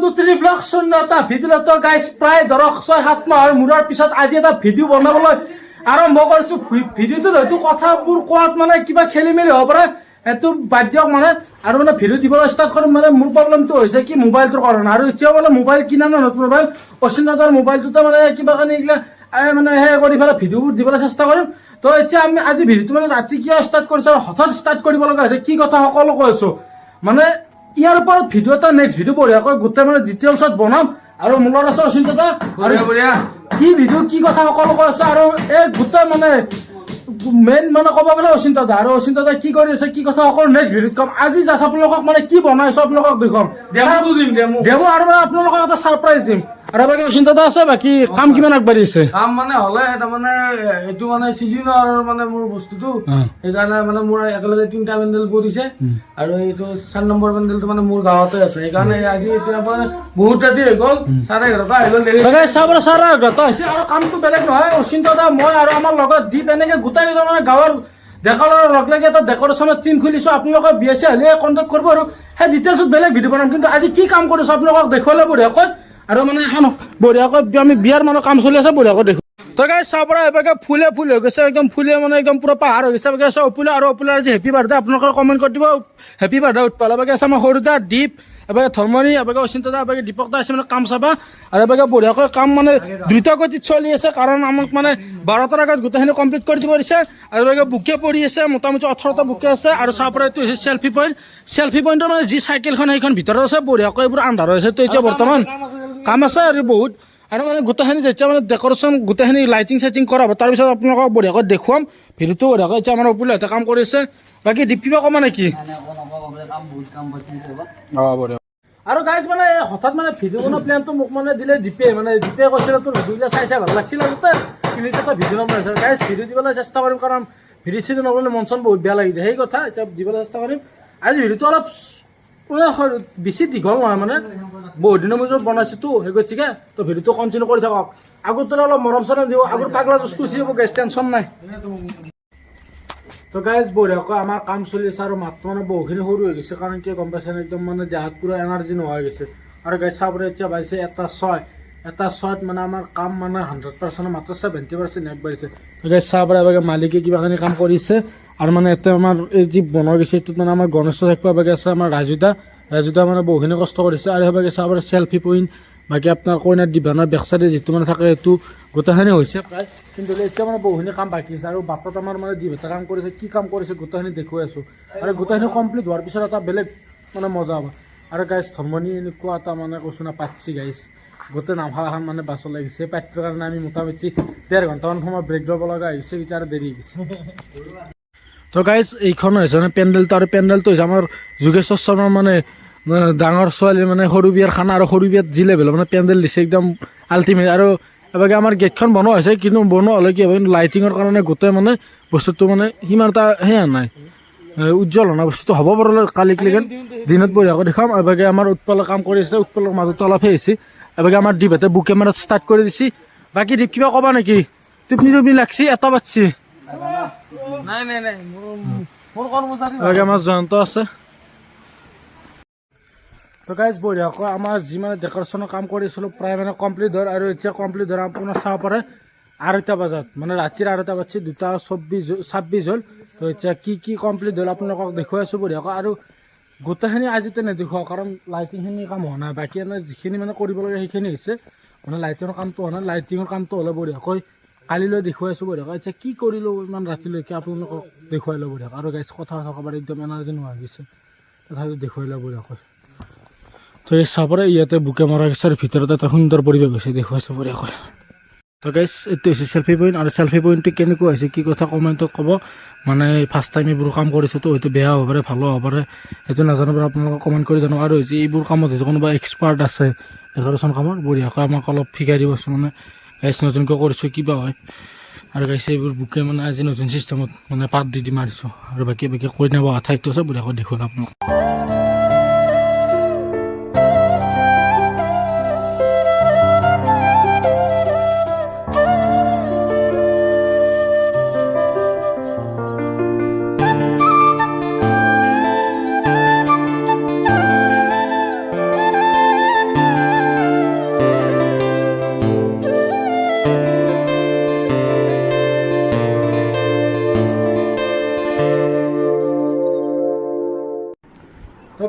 Two three blog শূন্য এটা ভিডিঅ'টো গাইজ প্ৰায় ধৰক 6-7 মাহৰ মূৰৰ পিছত আজি এটা ভিডিঅ' বনাবলৈ আৰম্ভ কৰিছো। ভিডিঅ'টোত হয়তো কথাবোৰ কোৱাত মানে কিবা খেলি মেলি হ'ব পাৰে, সেইটো বাদ দিয়ক মানে। আৰু মানে ভিডিঅ' দিবলৈ ষ্টাৰ্ট কৰিম মানে মোৰ প্ৰব্লেমটো হৈছে কি মোবাইলটোৰ কাৰণে। আৰু এতিয়াও মানে মোবাইল কিনা নাই, নতুন মোবাইল অচিনাতৰ মোবাইলটোতে মানে কিবা কাৰণে এইগিলা মানে সেই কৰি পেলাই ভিডিঅ'বোৰ দিবলৈ চেষ্টা কৰিম। তো এতিয়া আমি আজি ভিডিঅ'টো মানে ৰাতি কিয় ষ্টাৰ্ট কৰিছো আৰু হঠাৎ ষ্টাৰ্ট কৰিব লগা হৈছে, কি কথা সকলো কৈছো মানে। ইয়াৰ ওপৰত ভিডিঅ' এটা নেক্সট ভিডিঅ' বঢ়িয়াকৈ গোটেই মানে ডিটেইলছত বনাম। আৰু মোৰ লগত আছে অচিন্তদা, আৰু কি ভিডিঅ' কি কথা সকলো কৈ আছে আৰু এই গোটেই মানে মেইন মানে ক'ব গ'লে অচিন্তদা। আৰু অচিন্তদা কি কৰি আছে কি কথা সকলো নেক্সট ভিডিঅ'ত কম। আজি জাষ্ট আপোনালোকক মানে কি বনাইছো আপোনালোকক দেখুৱাম, ডেমো আৰু মানে আপোনালোকক এটা ছাৰপ্ৰাইজ দিম। আৰু বাকী অচিন্তদা আছে, বাকী কাম কিমান আগবাঢ়ি আছে? কাম মানে হ'লে তাৰমানে এইটো মানে চিজনৰ মানে মোৰ বস্তুটো, সেইকাৰণে মানে মোৰ একেলগে 3টা পেণ্ডেল পৰিছে। আৰু এইটো 4 নম্বৰ পেণ্ডেলটো মানে মোৰ গাঁৱতে আছে, সেইকাৰণে আজি এতিয়া মানে বহুত ৰাতি হৈ গ'ল, 11:30 হৈ গ'ল। চাৰে 11:30 হৈছে। আৰু কামটো বেলেগ নহয়, অচিন্তদা মই আৰু আমাৰ লগত দীপ এনেকে গোটেই কেইজন মানে গাঁৱৰ ডেকালৰ লগ লাগি এটা ডেকৰেশ্যনৰ টিম খুলিছো। আপোনালোকে বিয়া চিয়া হ'লে কণ্টেক্ট কৰিব আৰু সেই ডিটেইলছত বেলেগ ভিডিঅ' বনাম। কিন্তু আজি কি কাম কৰিছো আপোনালোকক দেখুৱালে বঢ়িয়াকৈ। আৰু মানে এখন বঢ়িয়াকৈ আমি বিয়াৰ মানে কাম চলি আছে, বঢ়িয়াকৈ দেখো। তো গাইজ চাব পৰা এবাৰ ফুলে ফুল হৈ গৈছে, একদম ফুলে মানে একদম পুৰা পাহাৰ হৈ গৈছে। এবাৰ অপুলে আৰু অপুলে আজি হেপী বাৰ্থডে আপোনালোকে কমেণ্ট কৰি দিব, হেপী বাৰ্থডে উৎপাল। এবাৰ আছে আমাৰ সৰুদা দীপ, এবাৰ ধৰ্মণি, এবাৰ অচিন্তদা, এবাৰ দীপক দা আছে মানে কাম চাবা। আৰু এবাৰ বঢ়িয়াকৈ কাম মানে দ্ৰুত গতিত চলি আছে, কাৰণ আমাক মানে 12টাৰ আগত গোটেইখিনি কমপ্লিট কৰি দিব দিছে। আৰু এবাৰ বুকে পৰি আছে, মোটামুটি 18টা বুকে আছে। আৰু চাব পৰা এইটো হৈছে চেল্ফি পইণ্ট। চেল্ফি পইণ্টৰ মানে যি চাইকেলখন সেইখন ভিতৰত আছে, বঢ়িয়াকৈ এইবোৰ আন্ধাৰ হৈ আছে। তো এতিয়া বৰ্তমান কাম আছে আৰু বহুত। আৰু মানে গোটেইখিনি যেতিয়া মানে ডেকৰেশ্যন গোটেইখিনি লাইটিং চাইটিং কৰা হ'ব, তাৰপিছত আপোনালোকক বঢ়িয়াকৈ দেখুৱাম ভিডিঅ'টো। বঢ়িয়াকৈ এতিয়া আমাৰ অপুলহঁতে কাম কৰিছে। বাকী দীপ কিবা ক'বা নেকি? আৰু গাইজ মানে হঠাৎ মানে ভিডিঅ' বনোৱা প্লেনটো মোক মানে দিলে দীপে কৈছিলে তোৰ ভিডিঅ'বিলাক চাই ভাল লাগিছিল আৰু কিন্তু এটা ভিডিঅ' নবনাইছে। গাইজ ভিডিঅ' দিবলৈ চেষ্টা কৰিম, কাৰণ ভিডিঅ' চিডিঅ' নবনালে মন চন বহুত বেয়া লাগি যায়, সেই কথা। এতিয়া দিবলৈ চেষ্টা কৰিম। আজি ভিডিঅ'টো অলপ মানে বেছি দীঘল নহয়, মানে বহুত দিনৰ মূৰত বনাইছোতো, সেই গতিকে তো ভিডিঅ'টো কণ্টিনিউ কৰি থাকক। আগৰ দৰে অলপ মৰম চৰম দিব, আগৰ পাগলা জুচ গুচি যাব, গেছ টেনশ্যন নাই। তো গাইজ বঢ়িয়াকৈ আমাৰ কাম চলি আছে। আৰু মাতটো মানে বহুখিনি সৰু হৈ গৈছে, কাৰণ কি গম পাইছে, একদম মানে দেহাত পুৰা এনাৰ্জি নোহোৱা হৈ গৈছে। আৰু গাইজ চাবলৈ এতিয়া পাইছে 1:06 মানে আমাৰ কাম মানে 100% মাত্ৰ 70% আগবাঢ়িছে। তো গাইজ চাবলৈ এবাৰ মালিকে কিবাখিনি কাম কৰিছে। আৰু মানে এতিয়া আমাৰ এই যি বনোৱা গৈছে, এইটোত মানে আমাৰ গণেশ থাকিব এবাৰ আছে, আমাৰ ৰাজুদা মানে বহুখিনি কষ্ট কৰিছে। আৰু সেইবাৰ চাবলৈ চেল্ফি পইণ্ট, বাকী আপোনাৰ কইনাৰ দিবানৰ বেক চাইডে যিটো মানে থাকে সেইটো গোটেইখিনি হৈছে প্ৰায়। কিন্তু এতিয়া মানে বহুখিনি কাম বাকী আছে। আৰু বাটত আমাৰ মানে দিভেটা কাম কৰিছে, কি কাম কৰিছে গোটেইখিনি দেখুৱাই আছোঁ। আৰু গোটেইখিনি কমপ্লিট হোৱাৰ পিছত এটা বেলেগ মানে মজা হ'ব। আৰু গাইজ ধৰ্মণি এনেকুৱা এটা মানে কৈছোঁ না পাতছি গাইজ, গোটেই নাভা এখন মানে বাছত লাগিছে। পাঠটোৰ কাৰণে আমি মোটামুটি 1.5 ঘণ্টামান সময় ব্ৰেক ল'ব লগা হৈছে, এতিয়া আৰু দেৰি হৈছে। তো গাইজ এইখন হৈছে মানে পেণ্ডেলটো, আৰু পেণ্ডেলটো হৈছে আমাৰ যোগেশ্বৰ শৰ্মাৰ মানে ডাঙৰ ছোৱালী মানে সৰু বিয়াৰ খানা। আৰু সৰু বিয়াত যি লেভেলৰ মানে পেণ্ডেল দিছে একদম আল্টিমেট। আৰু এবাৰ আমাৰ গেটখন বনোৱা হৈছে, কিন্তু বনোৱা হ'লে কি হ'ব, কিন্তু লাইটিঙৰ কাৰণে গোটেই মানে বস্তুটো মানে সিমান এটা সেয়া নাই, উজ্জ্বল হোৱা বস্তুটো হ'ব পাৰে কালিক লেগি দিনত বঢ়িয়াকৈ দেখাম। এবাৰ আমাৰ উৎপলৰ কাম কৰি আছে, উৎপলৰ মাজতে অলপ সেই হৈছে। এবাৰ আমাৰ দীপহঁতে বুক কেমেৰাত ষ্টাৰ্ট কৰি দিছে। বাকী দীপ কিবা ক'বা নেকি? টোপনি লাগছি, এটা বাজছি। নাই মোৰ কৰ্মচাৰী আমাৰ জয়ন্ত আছে। তো গাইজ বঢ়িয়াকৈ আমাৰ যি মানে ডেকৰেশ্যনৰ কাম কৰিছিলোঁ প্ৰায় মানে কমপ্লিট হ'ল। আৰু এতিয়া কমপ্লিট হ'ল আপোনাৰ চাব পাৰে 2:30 বজাত, মানে ৰাতিৰ 2:30 বাজছে, 2:26 হ'ল। তো এতিয়া কি কমপ্লিট হ'ল আপোনালোকক দেখুৱাই আছোঁ বঢ়িয়াকৈ। আৰু গোটেইখিনি আজিতে নেদেখুৱাওঁ, কাৰণ লাইটিংখিনি কাম হোৱা নাই। বাকী এনে যিখিনি মানে কৰিব লাগে সেইখিনি হৈছে, মানে লাইটিঙৰ কামটো হোৱা নাই। লাইটিঙৰ কামটো হ'লে বঢ়িয়াকৈ কালিলৈ দেখুৱাই আছোঁ বঢ়িয়াকৈ। এতিয়া কি কৰিলোঁ ইমান ৰাতিলৈকে আপোনালোকক দেখুৱাই লওঁ বঢ়িয়াকৈ। আৰু গাইজ কথা ক'বাৰ একদম এনাৰ্জি নোহোৱা গৈছে, তথাপিও দেখুৱাই লওঁ বঢ়িয়াকৈ। তো এই চাবৰে ইয়াতে বুকে মৰা গৈছে, আৰু ভিতৰত এটা সুন্দৰ পৰিৱেশ হৈছে, দেখুৱাইছোঁ বঢ়িয়াকৈ। তো গাইজ এইটো হৈছে চেল্ফি পইণ্ট। আৰু চেল্ফি পইণ্টটো কেনেকুৱা হৈছে কি কথা কমেণ্টত ক'ব। মানে ফাৰ্ষ্ট টাইম এইবোৰ কাম কৰিছোঁ, তো হয়তো বেয়া হ'ব পাৰে, ভালো হ'ব পাৰে, সেইটো নাজানো বাৰু, আপোনালোকে কমেণ্ট কৰি জানো। আৰু হৈছে এইবোৰ কামত হৈছে কোনোবা এক্সপাৰ্ট আছে ডেকৰেশ্যন কামত, বঢ়িয়াকৈ আমাক অলপ শিকাই দিবচোন। মানে গাইজ নতুনকৈ কৰিছোঁ কিবা হয়। আৰু গাইছে এইবোৰ বুকে মানে আজি নতুন চিষ্টেমত মানে পাত দি মাৰিছোঁ। আৰু বাকী কইনা বহা ঠাইটো আছে, বঢ়িয়াকৈ দেখুৱাম আপোনাক।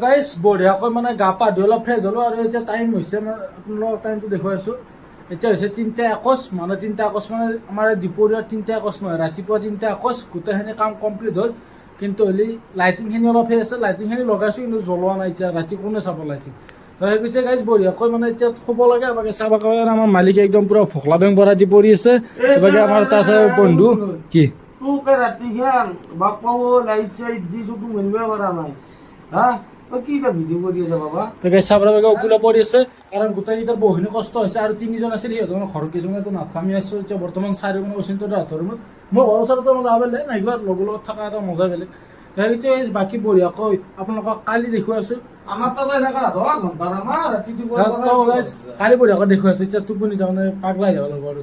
গাইজ বঢ়িয়াকৈ মানে গা পা ধুই অলপ ফ্ৰেছ হ'লো আৰু এতিয়া টাইম হৈছে মই আপোনালোকক টাইমটো দেখুৱাই আছোঁ এতিয়া হৈছে 3:21 মানে 3:21 মানে আমাৰ দুপৰীয়া 3:21 নহয় ৰাতিপুৱা 3:21 গোটেইখিনি কাম কমপ্লিট হ'ল কিন্তু হ'লে লাইটিংখিনি অলপ সেই আছে লাইটিংখিনি লগাইছোঁ কিন্তু জ্বলোৱা নাই এতিয়া ৰাতি কোনে চাব লাইটিং তো সেই পিছে গাইজ বঢ়িয়াকৈ মানে এতিয়া শুব লাগে বাকী চাব কাৰণে আমাৰ মালিকে একদম পুৰা ভকলা বেং ভৰাই দি পৰি আছে বাকী আমাৰ তাৰ আছে বন্ধু কি তোকে ৰাতি খান বাপাও লাইট চাইট দিছো তো মেলিব পৰা নাই হা তই কি এটা ভিডিঅ' কৰি আছে বাবা তো গাইজ চাব লাগে উকুলা পৰি আছে কাৰণ গোটেইকেইটাৰ বহুখিনি কষ্ট হৈছে আৰু 3জন আছিল সিহঁতৰ মানে ঘৰত কিছুমানেতো নাথামি আছো এতিয়া বৰ্তমান 4 জন অচিন্ত হাতৰ ৰুমত মই ঘৰৰ ওচৰতে মজা বেলেগ নাইবা লগৰ লগত থকা এটা মজা বেলেগ এতিয়া বাকী বঢ়িয়াকৈ আপোনালোকক কালি দেখুৱাই আছো আমাৰ তাতে থাকা 10 ঘণ্টা আমাৰ ৰাতি দিব কালি বঢ়িয়াকৈ দেখুৱাই আছো এতিয়া টোপনি যাওঁ মানে পাগলাই যাব লাগিব আৰু